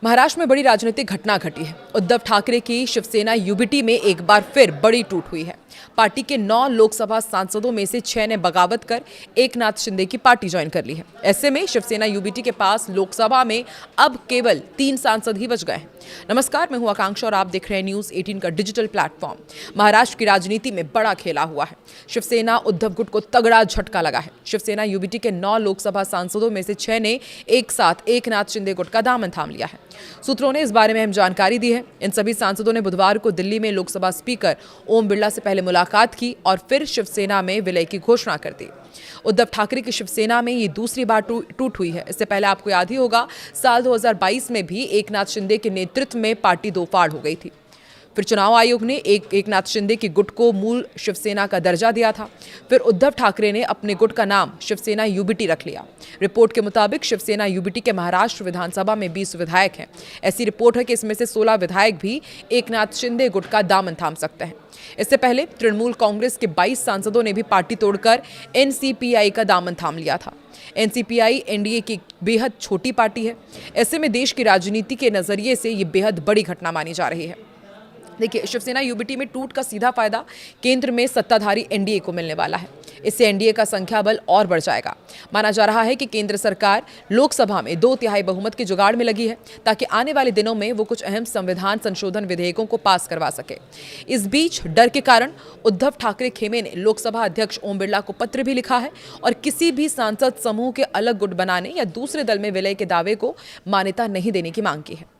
महाराष्ट्र में बड़ी राजनीतिक घटना घटी है। उद्धव ठाकरे की शिवसेना यूबीटी में एक बार फिर बड़ी टूट हुई है। पार्टी के 9 लोकसभा सांसदों में से 6 ने बगावत कर एकनाथ शिंदे की पार्टी ज्वाइन कर ली है। ऐसे में शिवसेना यूबीटी के पास लोकसभा में अब केवल 3 सांसद ही बच गए हैं। नमस्कार, मैं हूं आकांक्षा और आप देख रहे हैं न्यूज 18 का डिजिटल प्लेटफॉर्म। महाराष्ट्र की राजनीति में बड़ा खेला हुआ है। शिवसेना उद्धव गुट को तगड़ा झटका लगा है। शिवसेना यूबीटी के 9 लोकसभा सांसदों में से 6 ने एक साथ एकनाथ शिंदे गुट का दामन थाम लिया है। सूत्रों ने इस बारे में अहम जानकारी दी है। इन सभी सांसदों ने बुधवार को दिल्ली में लोकसभा स्पीकर ओम बिरला से पहले मुलाकात की और फिर शिवसेना में विलय की घोषणा कर दी। उद्धव ठाकरे की शिवसेना में ये दूसरी बार टूट हुई है। इससे पहले आपको याद ही होगा, साल 2022 में भी एकनाथ शिंदे के नेतृत्व में पार्टी दो फाड़ हो गई थी। फिर चुनाव आयोग ने एकनाथ शिंदे के गुट को मूल शिवसेना का दर्जा दिया था। फिर उद्धव ठाकरे ने अपने गुट का नाम शिवसेना यूबीटी रख लिया। रिपोर्ट के मुताबिक शिवसेना यूबीटी के महाराष्ट्र विधानसभा में 20 विधायक हैं। ऐसी रिपोर्ट है कि इसमें से 16 विधायक भी एकनाथ शिंदे गुट का दामन थाम सकते हैं। इससे पहले तृणमूल कांग्रेस के 22 सांसदों ने भी पार्टी तोड़कर एनसीपीआई का दामन थाम लिया था। एनसीपीआई एनडीए की बेहद छोटी पार्टी है। ऐसे में देश की राजनीति के नजरिए से ये बेहद बड़ी घटना मानी जा रही है। देखिए, शिवसेना यूबीटी में टूट का सीधा फायदा केंद्र में सत्ताधारी एनडीए को मिलने वाला है। इससे एनडीए का संख्या बल और बढ़ जाएगा। माना जा रहा है कि केंद्र सरकार लोकसभा में 2/3 बहुमत के जुगाड़ में लगी है ताकि आने वाले दिनों में वो कुछ अहम संविधान संशोधन विधेयकों को पास करवा सके। इस बीच डर के कारण उद्धव ठाकरे खेमे ने लोकसभा अध्यक्ष ओम बिरला को पत्र भी लिखा है और किसी भी सांसद समूह के अलग गुट बनाने या दूसरे दल में विलय के दावे को मान्यता नहीं देने की मांग की है।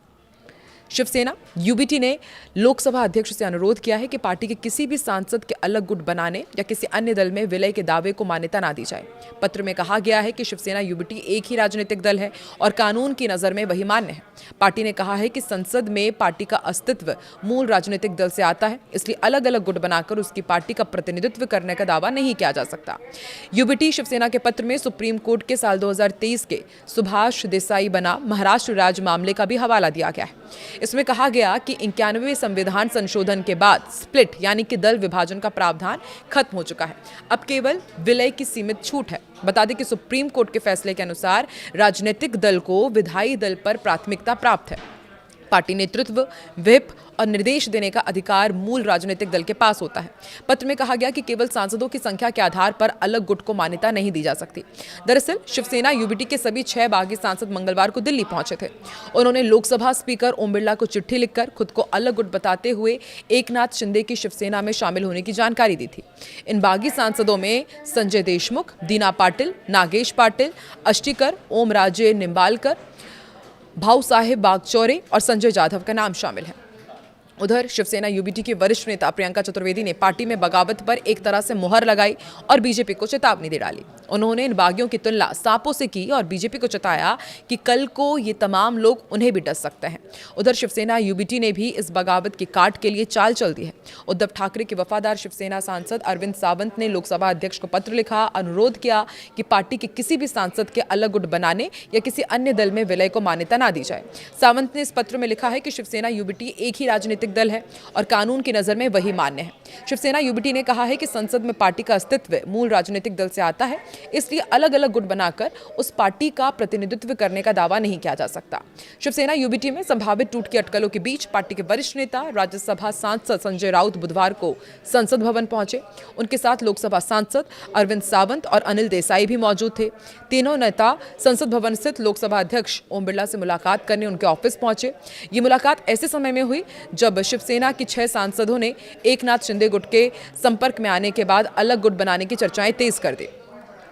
शिवसेना यूबीटी ने लोकसभा अध्यक्ष से अनुरोध किया है कि पार्टी के किसी भी सांसद के अलग गुट बनाने या किसी अन्य दल में विलय के दावे को मान्यता ना दी जाए। पत्र में कहा गया है कि शिवसेना यूबीटी एक ही राजनीतिक दल है और कानून की नज़र में वही मान्य है। पार्टी ने कहा है कि संसद में पार्टी का अस्तित्व मूल राजनीतिक दल से आता है, इसलिए अलग अलग गुट बनाकर उसकी पार्टी का प्रतिनिधित्व करने का दावा नहीं किया जा सकता। यूबीटी शिवसेना के पत्र में सुप्रीम कोर्ट के साल 2023 के सुभाष देसाई बना महाराष्ट्र राज्य मामले का भी हवाला दिया गया है। इसमें कहा गया कि 91वें संविधान संशोधन के बाद स्प्लिट यानी कि दल विभाजन का प्रावधान खत्म हो चुका है। अब केवल विलय की सीमित छूट है। बता दें कि सुप्रीम कोर्ट के फैसले के अनुसार राजनीतिक दल को विधायी दल पर प्राथमिकता प्राप्त है। पार्टी नेतृत्व, व्हिप और निर्देश देने का अधिकार मूल राजनीतिक दल के पास होता है। पत्र में कहा गया कि केवल सांसदों की संख्या के आधार पर अलग गुट को मान्यता नहीं दी जा सकती। दरअसल शिवसेना यूबीटी के सभी 6 बागी सांसद मंगलवार को दिल्ली पहुंचे थे। उन्होंने लोकसभा स्पीकर ओम बिरला को चिट्ठी लिखकर खुद को अलग गुट बताते हुए एकनाथ शिंदे की शिवसेना में शामिल होने की जानकारी दी थी। इन बागी सांसदों में संजय देशमुख, दीना पाटिल, नागेश पाटिल, अष्टिकर, ओम राजे निम्बालकर, भाऊ साहेब बागचौरे और संजय जाधव का नाम शामिल है। उधर शिवसेना यूबीटी की वरिष्ठ नेता प्रियंका चतुर्वेदी ने पार्टी में बगावत पर एक तरह से मुहर लगाई और बीजेपी को चेतावनी दे डाली। उन्होंने इन बागियों की तुलना सांपों से की और बीजेपी को चेताया कि कल को ये तमाम लोग उन्हें भी डस सकते हैं। उधर शिवसेना यूबीटी ने भी इस बगावत की काट के लिए चाल चल दी है। उद्धव ठाकरे के वफादार शिवसेना सांसद अरविंद सावंत ने लोकसभा अध्यक्ष को पत्र लिखा, अनुरोध किया कि पार्टी के किसी भी सांसद के अलग गुट बनाने या किसी अन्य दल में विलय को मान्यता ना दी जाए। सावंत ने इस पत्र में लिखा है कि शिवसेना यूबीटी एक ही राजनीतिक दल है और कानून की नजर में वही मान्य है। शिवसेना यूबीटी ने कहा है कि संसद में पार्टी का अस्तित्व मूल राजनीतिक दल से आता है, इसलिए अलग अलग गुट बनाकर उस पार्टी का प्रतिनिधित्व करने का दावा नहीं किया जा सकता। शिवसेना यूबीटी में संभावित टूट की अटकलों के बीच पार्टी के वरिष्ठ नेता राज्यसभा सांसद संजय राउत बुधवार को संसद भवन पहुंचे। उनके साथ लोकसभा सांसद अरविंद सावंत और अनिल देसाई भी मौजूद थे। तीनों नेता संसद भवन स्थित लोकसभा अध्यक्ष ओम बिरला से मुलाकात करने उनके ऑफिस पहुंचे। ये मुलाकात ऐसे समय में हुई जब शिवसेना की 6 सांसदों ने एकनाथ शिंदे गुट के संपर्क में आने के बाद अलग गुट बनाने की चर्चाएं तेज कर दी।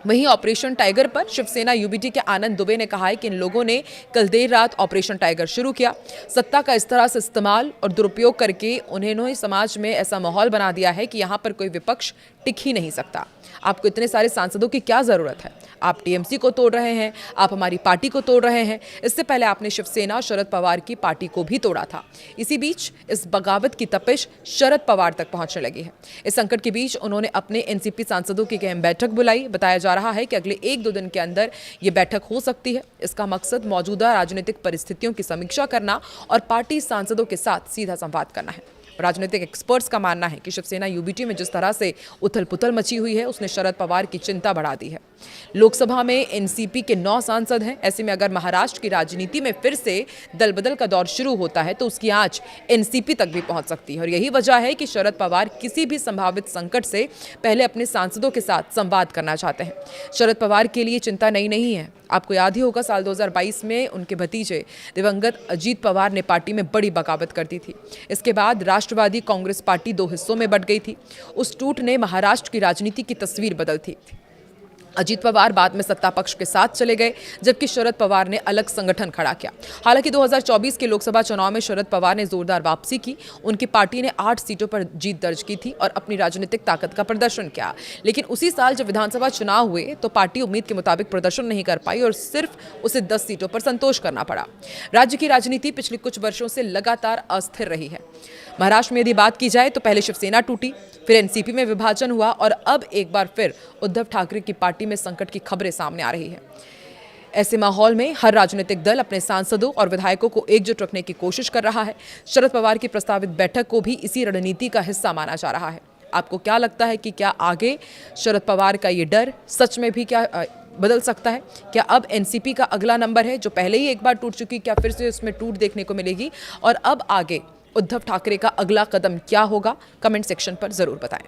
वहीं ऑपरेशन टाइगर पर शिवसेना यूबीटी के आनंद दुबे ने कहा है कि इन लोगों ने कल देर रात ऑपरेशन टाइगर शुरू किया। सत्ता का इस तरह से इस्तेमाल और दुरुपयोग करके उन्होंने समाज में ऐसा माहौल बना दिया है कि यहाँ पर कोई विपक्ष टिक ही नहीं सकता। आपको इतने सारे सांसदों की क्या जरूरत है? आप टीएमसी को तोड़ रहे हैं, आप हमारी पार्टी को तोड़ रहे हैं। इससे पहले आपने शिवसेना शरद पवार की पार्टी को भी तोड़ा था। इसी बीच इस बगावत की तपिश शरद पवार तक पहुंचने लगी है। इस संकट के बीच उन्होंने अपने एनसीपी सांसदों की अहम बैठक बुलाई। बताया जा रहा है कि अगले 1-2 दिन के अंदर ये बैठक हो सकती है। इसका मकसद मौजूदा राजनीतिक परिस्थितियों की समीक्षा करना और पार्टी सांसदों के साथ सीधा संवाद करना है। राजनीतिक एक्सपर्ट्स का मानना है कि शिवसेना यूबीटी में जिस तरह से उथल पुथल मची हुई है, उसने शरद पवार की चिंता बढ़ा दी है। लोकसभा में एनसीपी के 9 सांसद हैं। ऐसे में अगर महाराष्ट्र की राजनीति में फिर से दल बदल का दौर शुरू होता है तो उसकी आंच एनसीपी तक भी पहुंच सकती है और यही वजह है कि शरद पवार किसी भी संभावित संकट से पहले अपने सांसदों के साथ संवाद करना चाहते हैं। शरद पवार के लिए चिंता नई नहीं है। आपको याद ही होगा, साल 2022 में उनके भतीजे दिवंगत अजीत पवार ने पार्टी में बड़ी बगावत कर दी थी। इसके बाद राष्ट्रवादी कांग्रेस पार्टी 2 हिस्सों में बंट गई थी। उस टूट ने महाराष्ट्र की राजनीति की तस्वीर बदल थी। अजीत पवार बाद में सत्ता पक्ष के साथ चले गए, जबकि शरद पवार ने अलग संगठन खड़ा किया। हालांकि 2024 के लोकसभा चुनाव में शरद पवार ने जोरदार वापसी की। उनकी पार्टी ने 8 सीटों पर जीत दर्ज की थी और अपनी राजनीतिक ताकत का प्रदर्शन किया। लेकिन उसी साल जब विधानसभा चुनाव हुए तो पार्टी उम्मीद के मुताबिक प्रदर्शन नहीं कर पाई और सिर्फ उसे 10 सीटों पर संतोष करना पड़ा। राज्य की राजनीति पिछले कुछ वर्षों से लगातार अस्थिर रही है। महाराष्ट्र में यदि बात की जाए तो पहले शिवसेना टूटी, फिर एनसीपी में विभाजन हुआ और अब एक बार फिर उद्धव ठाकरे की पार्टी में संकट की खबरें सामने आ रही है। ऐसे माहौल में हर राजनीतिक दल अपने सांसदों और विधायकों को एकजुट रखने की कोशिश कर रहा है। शरद पवार की प्रस्तावित बैठक को भी इसी रणनीति का हिस्सा माना जा रहा है। आपको क्या लगता है कि क्या आगे शरद पवार का ये डर सच में भी क्या बदल सकता है? क्या अब एनसीपी का अगला नंबर है जो पहले ही एक बार टूट चुकी, क्या फिर से उसमें टूट देखने को मिलेगी? और अब आगे उद्धव ठाकरे का अगला कदम क्या होगा? कमेंट सेक्शन पर जरूर बताएं।